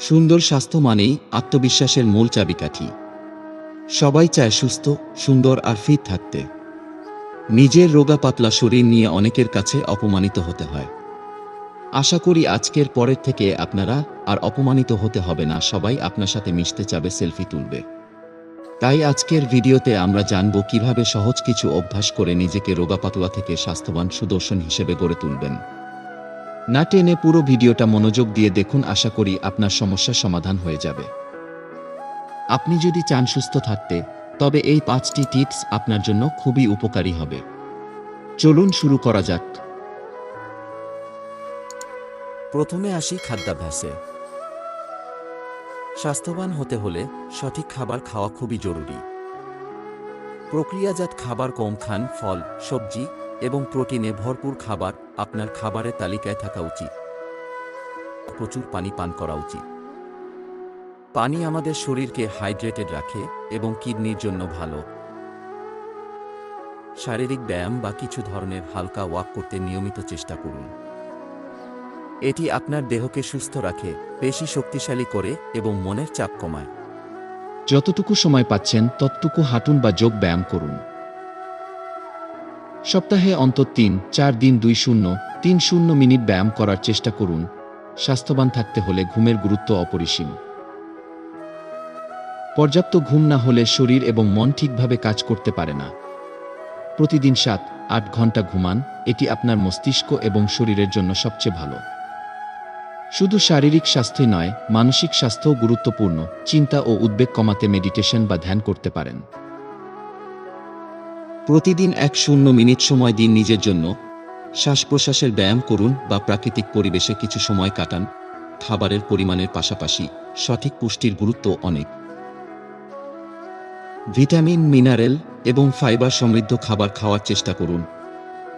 সুন্দর স্বাস্থ্য মানেই আত্মবিশ্বাসের মূল চাবিকাঠি। সবাই চায় সুস্থ, সুন্দর আর ফিট থাকতে। নিজের রোগা পাতলা শরীর নিয়ে অনেকের কাছে অপমানিত হতে হয়। আশা করি আজকের পরের থেকে আপনারা আর অপমানিত হতে হবে না, সবাই আপনার সাথে মিশতে চাবে, সেলফি তুলবে। তাই আজকের ভিডিওতে আমরা জানব কিভাবে সহজ কিছু অভ্যাস করে নিজেকে রোগা পাতলা থেকে স্বাস্থ্যবান সুদর্শন হিসেবে গড়ে তুলবেন। না টেনে পুরো ভিডিওটা মনোযোগ দিয়ে দেখুন, আশা করি আপনার সমস্যার সমাধান হয়ে যাবে। আপনি যদি চান সুস্থ থাকতে, তবে এই 5টি টিপস আপনার জন্য খুবই উপকারী হবে। চলুন শুরু করা যাক। প্রথমে আসি খাদ্যাভ্যাসে। স্বাস্থ্যবান হতে হলে সঠিক খাবার খাওয়া খুবই জরুরি। প্রক্রিয়াজাত খাবার কম খান, ফল, সবজি এবং প্রোটিনে ভরপুর খাবার আপনার খাবারের তালিকায় থাকা উচিত। প্রচুর পানি পান করা উচিত। পানি আমাদের শরীরকে হাইড্রেটেড রাখে এবং কিডনির জন্য ভালো। শারীরিক ব্যায়াম বা কিছু ধরনের হালকা ওয়াক করতে নিয়মিত চেষ্টা করুন। এটি আপনার দেহকে সুস্থ রাখে, পেশি শক্তিশালী করে এবং মনের চাপ কমায়। যতটুকু সময় পাচ্ছেন ততটুকু হাঁটুন বা যোগ ব্যায়াম করুন। সপ্তাহে অন্তত 3-4 দিন 2-0-3-0 মিনিট ব্যায়াম করার চেষ্টা করুন। স্বাস্থ্যবান থাকতে হলে ঘুমের গুরুত্ব অপরিসীম। পর্যাপ্ত ঘুম না হলে শরীর এবং মন ঠিকভাবে কাজ করতে পারে না। প্রতিদিন 7-8 ঘন্টা ঘুমান, এটি আপনার মস্তিষ্ক এবং শরীরের জন্য সবচেয়ে ভালো। শুধু শারীরিক স্বাস্থ্যই নয়, মানসিক স্বাস্থ্যও গুরুত্বপূর্ণ। চিন্তা ও উদ্বেগ কমাতে মেডিটেশন বা ধ্যান করতে পারেন। প্রতিদিন 1-0 মিনিট সময় দিন নিজের জন্য। শ্বাস প্রশ্বাসের ব্যায়াম করুন বা প্রাকৃতিক পরিবেশে কিছু সময় কাটান। খাবারের পরিমাণের পাশাপাশি সঠিক পুষ্টির গুরুত্ব অনেক। ভিটামিন, মিনারেল এবং ফাইবার সমৃদ্ধ খাবার খাওয়ার চেষ্টা করুন।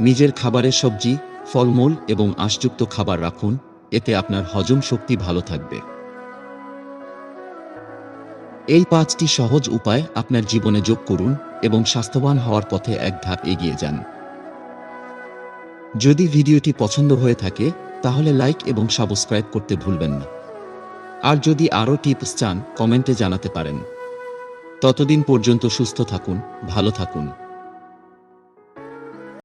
নিজের খাবারে সবজি, ফলমূল এবং আঁশযুক্ত খাবার রাখুন, এতে আপনার হজম শক্তি ভালো থাকবে। এই 5টি সহজ উপায় আপনার জীবনে যোগ করুন এবং স্বাস্থ্যবান হওয়ার পথে এক ধাপ এগিয়ে যান। যদি ভিডিওটি পছন্দ হয়ে থাকে তাহলে লাইক এবং সাবস্ক্রাইব করতে ভুলবেন না। আর যদি আরও টিপস চান, কমেন্টে জানাতে পারেন। ততদিন পর্যন্ত সুস্থ থাকুন, ভালো থাকুন।